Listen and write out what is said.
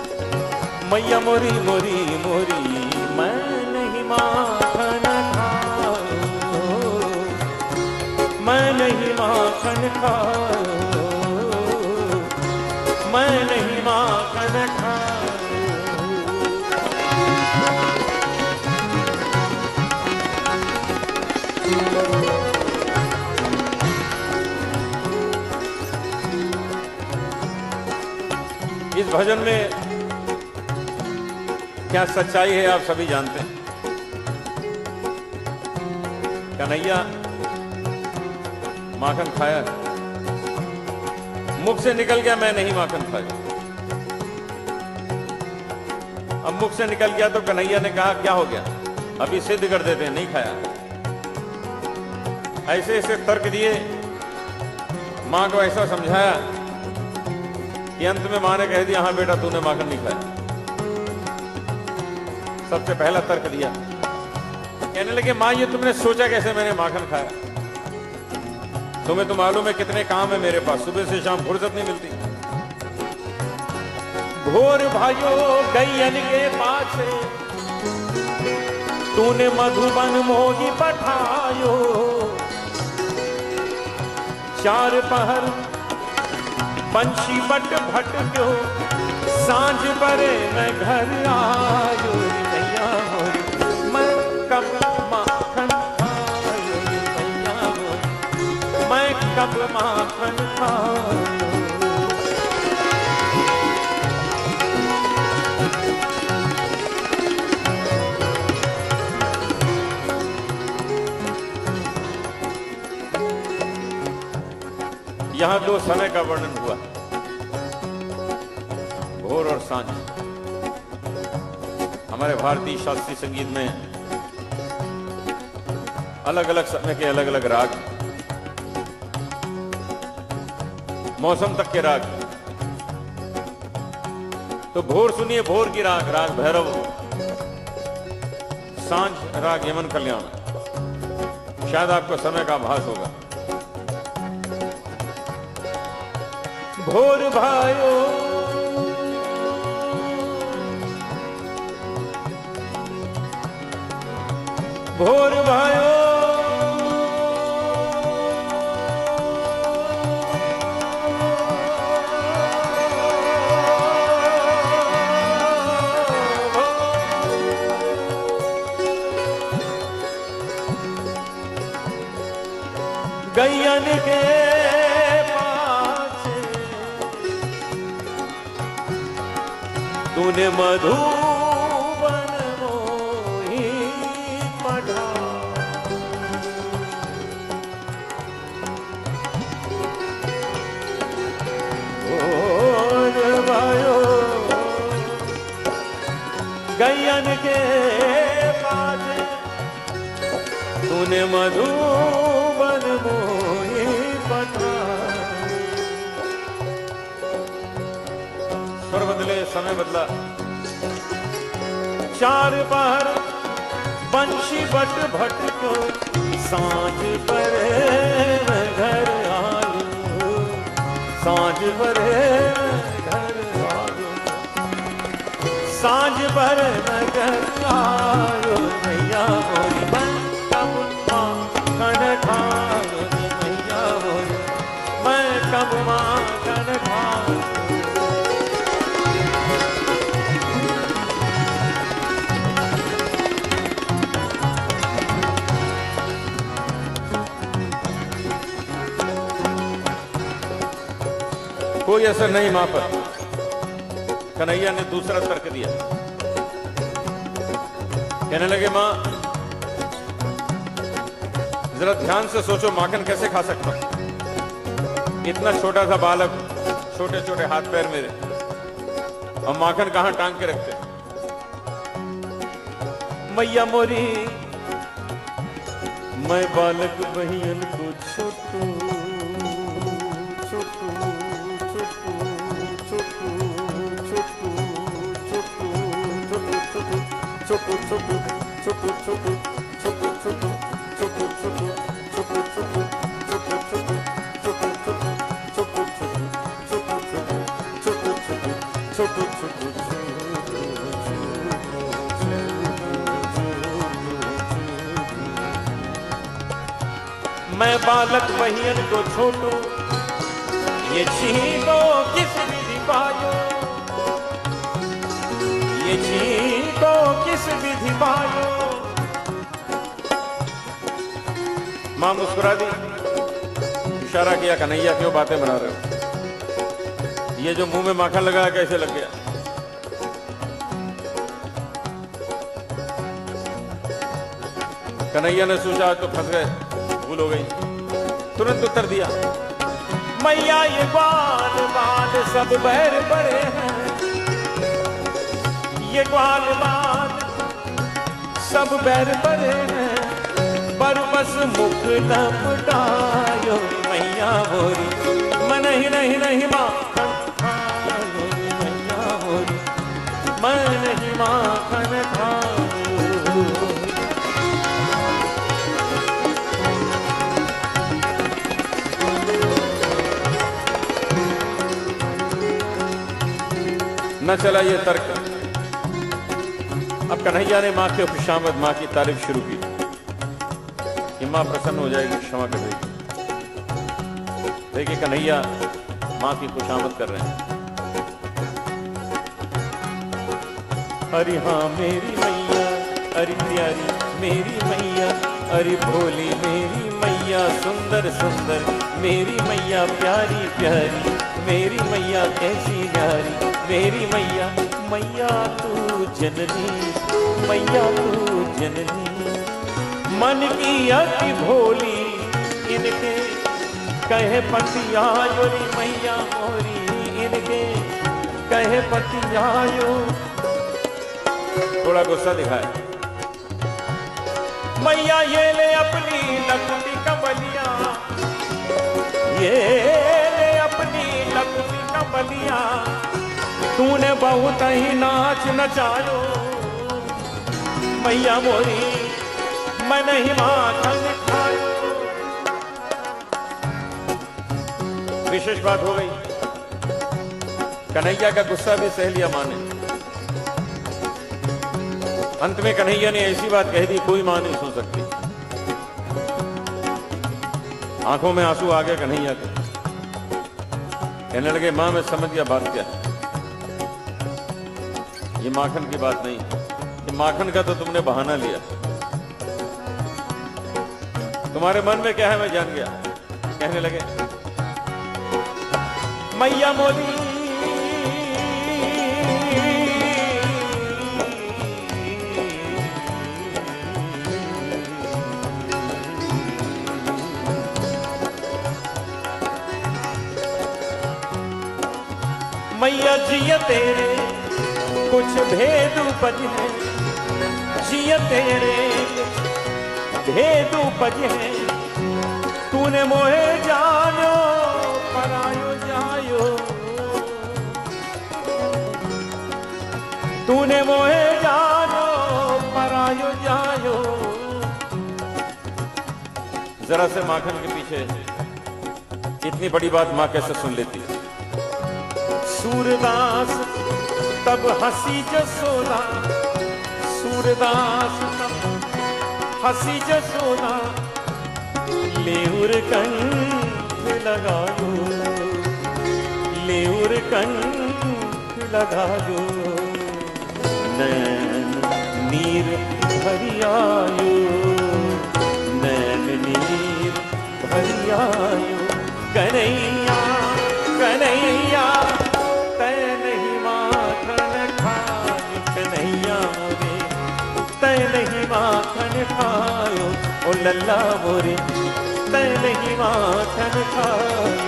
मैया मोरी मोरी मोरी मैं नहीं माखन खाऊं, मैं नहीं माखन खाऊं, मैं नहीं माखन खाऊं। इस भजन में क्या सच्चाई है आप सभी जानते हैं। कन्हैया माखन खाया, मुख से निकल गया मैं नहीं माखन खाया। अब मुख से निकल गया तो कन्हैया ने कहा क्या हो गया, अभी सिद्ध कर देते हैं, नहीं खाया। ऐसे ऐसे तर्क दिए, मां को ऐसा समझाया कि अंत में मां ने कह दिया हाँ बेटा तूने माखन नहीं खाया। सबसे पहला तर्क दिया, कहने लगे मां ये तुमने सोचा कैसे मैंने माखन खाया, तुम्हें तो मालूम है कितने काम है मेरे पास, सुबह से शाम फुर्सत नहीं मिलती। घोर भाइयों गैयन के पाछे तूने मधुबन मोही पठायो, चार पहर पंछी बट भटक्यो, सांझ परे मैं घर आयो। मैया मोरी मैं कब माखन खायो, मैया मोरी मैं कब माखन खायो। यहां दो समय का वर्णन हुआ, भोर और सांझ। हमारे भारतीय शास्त्रीय संगीत में अलग अलग समय के अलग अलग राग, मौसम तक के राग। तो भोर सुनिए भोर की राग, राग भैरव। सांझ राग यमन कल्याण, शायद आपको समय का आभास होगा। भोर भायो भोर भायो गैयन के पाछे तूने मधुबन मोही पढ़ा, भोर भायो गैयन के पाछे तूने मधुबन मोही पढ़ा। स्वर बदले, समय बदला। चार पहर बंशी बट भटको, सांझ परे मैं घर आयो, सांझ परे घर आयो, सांझ परे मैं घर आयो। मैया मोरी मैं कब माखन खायो, मैया मोरी मैं कब माखन खायो। कोई असर नहीं मां पर। कन्हैया ने दूसरा तर्क दिया, कहने लगे मां जरा ध्यान से सोचो माखन कैसे खा सकता हूं, इतना छोटा सा बालक, छोटे छोटे हाथ पैर मेरे, और माखन कहां टांग के रखते। मैया मोरी मैं बालक बहियन को छोटू छोटू मैं बालक वहियन को छोटू, ये छीनो किस विधि पायो, ये छीनो किस विधि पायो। मां मुस्कुरा दी, इशारा किया, कन्हैया क्यों बातें बना रहे हो, ये जो मुंह में माखन लगा कैसे लग गया। कन्हैया ने सोचा तो फंस गए, भूल हो गई। तुरंत उत्तर दिया, मैया ये ग्वाल बाल सब बैर पड़े हैं, ये ग्वाल बाल सब बैर पड़े हैं, पर बस मुख लपटायो मैया मोरी, मैं नहीं नहीं नहीं माखन खायो मैया मोरी, मैं नहीं माखन खायो। न चला ये तर्क। अब कन्हैया ने मां की खुशामद, मां की तारीफ शुरू की कि मां प्रसन्न हो जाएगी, क्षमा कर देगी। देखिए कन्हैया मां की खुशामद कर रहे हैं। अरे हाँ मेरी मैया, अरे प्यारी मेरी मैया, अरे भोली मेरी मैया, सुंदर सुंदर मेरी मैया, प्यारी प्यारी मेरी मैया, कैसी प्यारी मेरी मैया, मैया तू जननी, मैया तू जननी, मन की अति भोली इनके कहे पतियायो रे मैया मोरी, इनके कहे पतियायो। थोड़ा गुस्सा दिखाया, मैया ये ले अपनी लखती कमलिया, ये ले अपनी लखती कमलिया, तूने बहुत ही नाच नचायो मैया मोरी, मैं नहीं माखन खायो। विशेष बात हो गई, कन्हैया का गुस्सा भी सह लिया मां ने। अंत में कन्हैया ने ऐसी बात कह दी कोई मां नहीं सुन सकती। आंखों में आंसू आ गए कन्हैया के, कहने लगे मां मैं समझ गया बात क्या है, ये माखन की बात नहीं, ये माखन का तो तुमने बहाना लिया, तुम्हारे मन में क्या है मैं जान गया। कहने लगे मैया मोरी मैया जिया तेरे कुछ भेद उपज है, जिया तेरे भेद उपज है, तूने मोहे जानो परायो जायो, तूने मोहे जानो परायो जायो। जरा से माखन के पीछे इतनी बड़ी बात मां कैसे सुन लेती है। सूरदास तब हंसी जसोदा, सूरदास तब हंसी जसोदा, लेउर कंठ लगायो, लेउर कंठ लगायो, नैन नीर भरी आयो, नैन नीर भरी आयो। कन्हैया कन्हैया तै नहीं माखन खायो, कन्हैया मोरे तै नहीं माखन खायो, ओ लल्ला मोरे तै नहीं माखन खायो।